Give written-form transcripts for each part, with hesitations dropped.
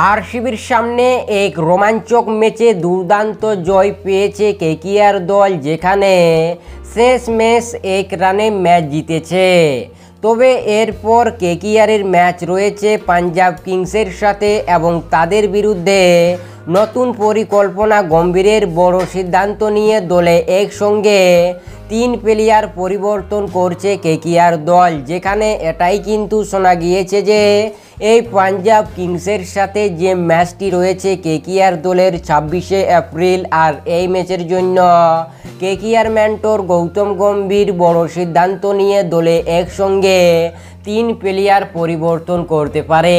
আরসিবির সামনে এক রোমাঞ্চক ম্যাচে দুর্দান্ত জয় পেয়েছে কেকেআর দল, যেখানে শেষ ম্যাচ 1 রানে ম্যাচ জিতেছে। তবে এরপর কেকেআরের ম্যাচ রয়েছে পাঞ্জাব কিংসের সাথে এবং তাদের বিরুদ্ধে নতুন পরিকল্পনা গম্ভীরের বড় সিদ্ধান্ত নিয়ে দলে একসঙ্গে 3 প্লেয়ার পরিবর্তন করছে কেকেআর দল, যেখানে এটাই কিন্তু শোনা গিয়েছে যে এই পাঞ্জাব কিংসের সাথে যে ম্যাচটি রয়েছে কেকেআর দলের 26শে এপ্রিল, আর এই ম্যাচের জন্য কেকেআর মেন্টর গৌতম গম্ভীর বড় সিদ্ধান্ত নিয়ে দলে একসঙ্গে 3 প্লেয়ার পরিবর্তন করতে পারে।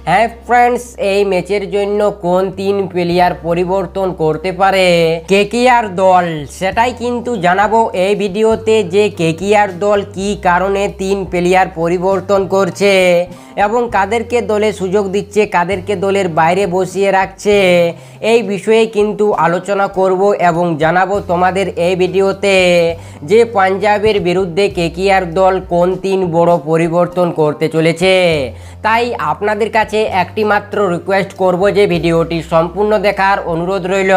হ্যাঁ ফ্রেন্ডস, এই ম্যাচের জন্য কোন 3 প্লেয়ার পরিবর্তন করতে পারে কেকেআর দল সেটাই কিন্তু জানাবো এই ভিডিওতে, যে কেকেআর দল কি কারণে 3 প্লেয়ার পরিবর্তন করছে এবং কাদেরকে দলে সুযোগ দিচ্ছে, কাদেরকে দলের বাইরে বসিয়ে রাখছে, এই বিষয়ে কিন্তু আলোচনা করব এবং জানাবো তোমাদের এই ভিডিওতে যে পাঞ্জাবের বিরুদ্ধে কেকেআর দল কোন 3 বড় পরিবর্তন করতে চলেছে। তাই আপনাদের কাছে একটি মাত্র রিকোয়েস্ট করব যে ভিডিওটি সম্পূর্ণ দেখার অনুরোধ রইল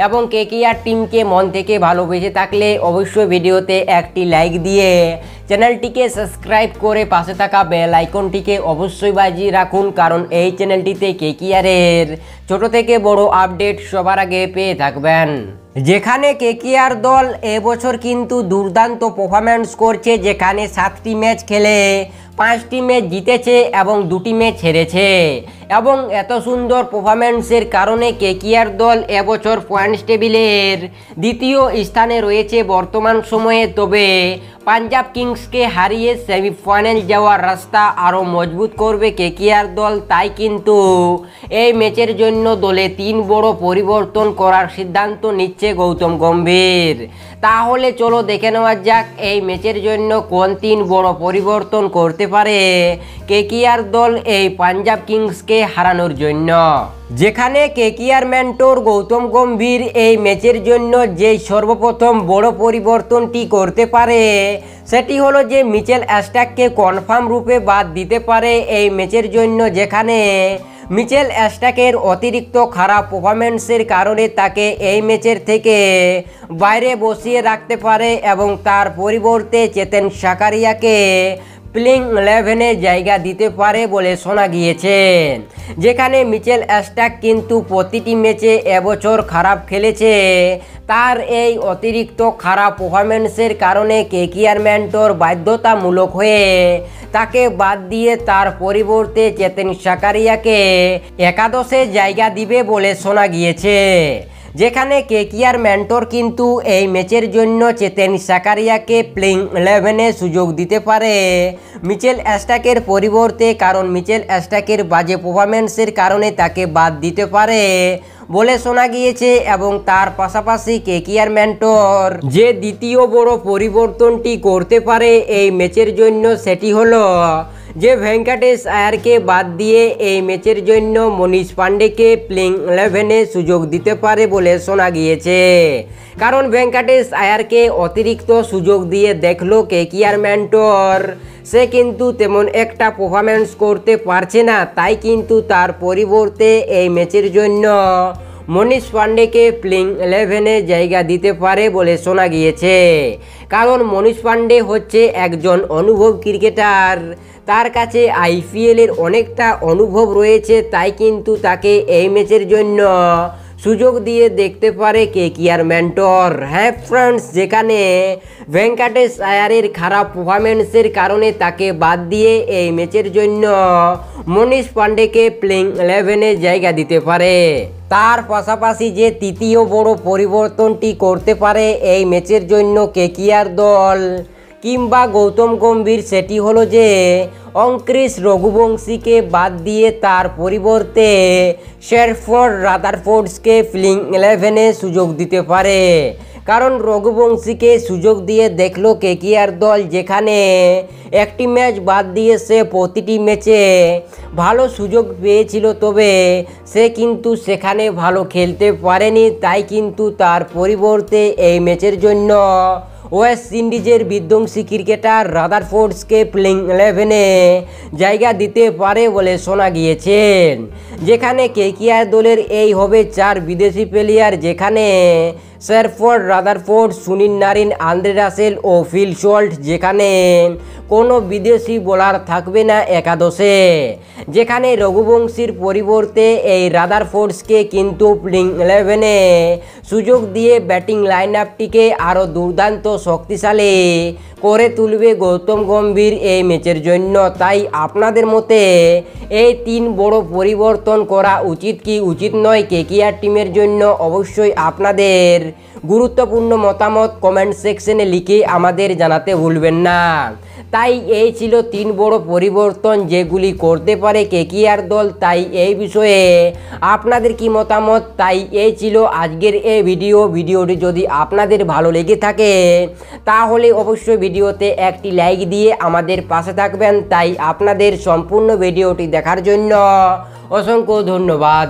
এবং কেকেআর টিমকে মন থেকে ভালোবেসে থাকলে অবশ্যই ভিডিওতে একটি লাইক দিয়ে চ্যানেলটিকে সাবস্ক্রাইব করে পাশে থাকা বেল আইকনটিকে অবশ্যই বাজিয়ে রাখুন, কারণ এই চ্যানেলটিতে কেকেআরের ছোট থেকে বড় আপডেট সবার আগে পেয়ে থাকবেন। যেখানে কেকেআর দল এবছর কিন্তু দুর্দান্ত পারফরম্যান্স করছে, যেখানে 7টি ম্যাচ খেলে 5টি ম্যাচ জিতেছে এবং 2টি ম্যাচ হেরেছে এবং এত সুন্দর পারফরম্যান্সের কারণে কেকেআর দল এবছর পয়েন্টস টেবিলের 2য় স্থানে রয়েছে বর্তমান সময়ে। তবে পাঞ্জাব কিংসকে হারিয়ে সেমিফাইনাল যাওয়ার রাস্তা আরও মজবুত করবে কেকেআর দল, তাই কিন্তু এই ম্যাচের জন্য দলে 3 বড় পরিবর্তন করার সিদ্ধান্ত নিচ্ছে গৌতম গম্ভীর। তাহলে চলো দেখে নেওয়া যাক এই ম্যাচের জন্য কোন 3 বড় পরিবর্তন করতে পারে কেকেআর দল এই পাঞ্জাব কিংসকে হারানোর জন্য। যেখানে কেকেআর মেন্টর গৌতম গম্ভীর এই ম্যাচের জন্য যে সর্বপ্রথম বড় পরিবর্তনটি করতে পারে সেটি হলো যে মিচেল স্টার্ককে কনফার্ম রূপে বাদ দিতে পারে এই ম্যাচের জন্য, যেখানে মিচেল স্টার্কের অতিরিক্ত খারাপ পারফরম্যান্সের কারণে তাকে এই ম্যাচের থেকে বাইরে বসিয়ে রাখতে পারে এবং তার পরিবর্তে চেতেন সাকারিয়াকে প্লেইং 11-এ জায়গা দিতে পারে বলে শোনা গিয়েছে। যেখানে মিচেল স্টার্ক কিন্তু প্রতিটি ম্যাচে এবছর খারাপ খেলেছে, তার এই অতিরিক্ত খারাপ পারফরম্যান্সের কারণে কেকেআর মেন্টর বাধ্যতামূলক হয়ে তাকে বাদ দিয়ে তার পরিবর্তে চেতেন সাকারিয়াকে একাদশে জায়গা দিবে বলে শোনা গিয়েছে। যেখানে কেকেআর মেন্টর কিন্তু এই ম্যাচের জন্য চেতেন সাকারিয়াকে প্লেইং 11-এ সুযোগ দিতে পারে মিচেল স্টার্কের পরিবর্তে, কারণ মিচেল স্টার্কের বাজে পারফরম্যান্সের কারণে তাকে বাদ দিতে পারে বলে শোনা গিয়েছে। এবং তার পাশাপাশি কেকেআর মেন্টর যে 2য় বড় পরিবর্তনটি করতে পারে এই ম্যাচের জন্য সেটি হলো যে ভেঙ্কটেশ আয়ারকে বাদ দিয়ে এই ম্যাচের জন্য মনীষ পান্ডেকে প্লেইং 11-এ সুযোগ দিতে পারে বলে শোনা গিয়েছে। কারণ ভেঙ্কটেশ আয়ারকে অতিরিক্ত সুযোগ দিয়ে দেখলো কেকেআর মেন্টর সে কিন্তু তেমন একটা পারফরম্যান্স করতে পারছে না, তাই কিন্তু তার পরিবর্তে এই ম্যাচের জন্য মনীষ পান্ডেকে প্লেইং 11-এ জায়গা দিতে পারে বলে শোনা গিয়েছে। কারণ মনীষ পান্ডে হচ্ছে একজন অনুভব ক্রিকেটার, তার কাছে আইপিএলের অনেকটা অনুভব রয়েছে, তাই কিন্তু তাকে এই ম্যাচের জন্য সুযোগ দিয়ে দেখতে পারে কেকেআর মেন্টর। হ্যাঁ ফ্রেন্ডস, যেখানে ভেঙ্কটেশ আয়ারের খারাপ পারফরম্যান্সের কারণে তাকে বাদ দিয়ে এই ম্যাচের জন্য মনীষ পান্ডেকে প্লেইং 11-এ জায়গা দিতে পারে। তার পাশাপাশি যে 3য় বড় পরিবর্তনটি করতে পারে এই ম্যাচের জন্য কেকেআর দল কিংবা গৌতম গম্ভীর সেটি হলো যে অঙ্ক্রিস রঘুবংশীকে বাদ দিয়ে তার পরিবর্তে শেরফোর্ড রাদারফোর্ডসকে প্লেইং 11-এ সুযোগ দিতে পারে। কারণ রঘুবংশীকে সুযোগ দিয়ে দেখলো কেকেআর দল, যেখানে একটি ম্যাচ বাদ দিয়ে সে প্রতিটি ম্যাচে ভালো সুযোগ পেয়েছিল, তবে সে কিন্তু সেখানে ভালো খেলতে পারেনি, তাই কিন্তু তার পরিবর্তে এই ম্যাচের জন্য ওয়েস্ট ইন্ডিজের বিধ্বংসী ক্রিকেটার রাদারফোর্ডকে প্লেইং 11-এ জায়গা দিতে পারে বলে শোনা গিয়েছে। যেখানে কেকেআর দলের এই হবে 4 বিদেশি প্লেয়ার, যেখানে শেরফোর্ড, Rutherford, Sunil Narine, Andre Russell ও ফিল সল্ট, যেখানে কোনো বিদেশি বোলার থাকবে না একাদশে। যেখানে রঘুবংশীর পরিবর্তে এই রাদারফোর্ডকে কিন্তু প্লেইং 11-এ সুযোগ দিয়ে ব্যাটিং লাইন আপটিকে আরও দুর্দান্ত শক্তিশালী করে তুলবে গৌতম গম্ভীর এই ম্যাচের জন্য। তাই আপনাদের মতে এই 3 বড় পরিবর্তন করা উচিত কি উচিত নয় কেকেআর টিমের জন্য? অবশ্যই আপনাদের গুরুত্বপূর্ণ মতামত কমেন্ট সেকশনে লিখে আমাদের জানাতে ভুলবেন না। তাই এই ছিল 3 বড় পরিবর্তন যেগুলি করতে পারে কেকেআর দল। তাই এই বিষয়ে আপনাদের কি মতামত? তাই এই ছিল আজকের এই ভিডিওটি যদি আপনাদের ভালো লেগে থাকে তাহলে অবশ্যই ভিডিওতে একটি লাইক দিয়ে আমাদের পাশে থাকবেন। তাই আপনাদের সম্পূর্ণ ভিডিওটি দেখার জন্য অসংখ্য ধন্যবাদ।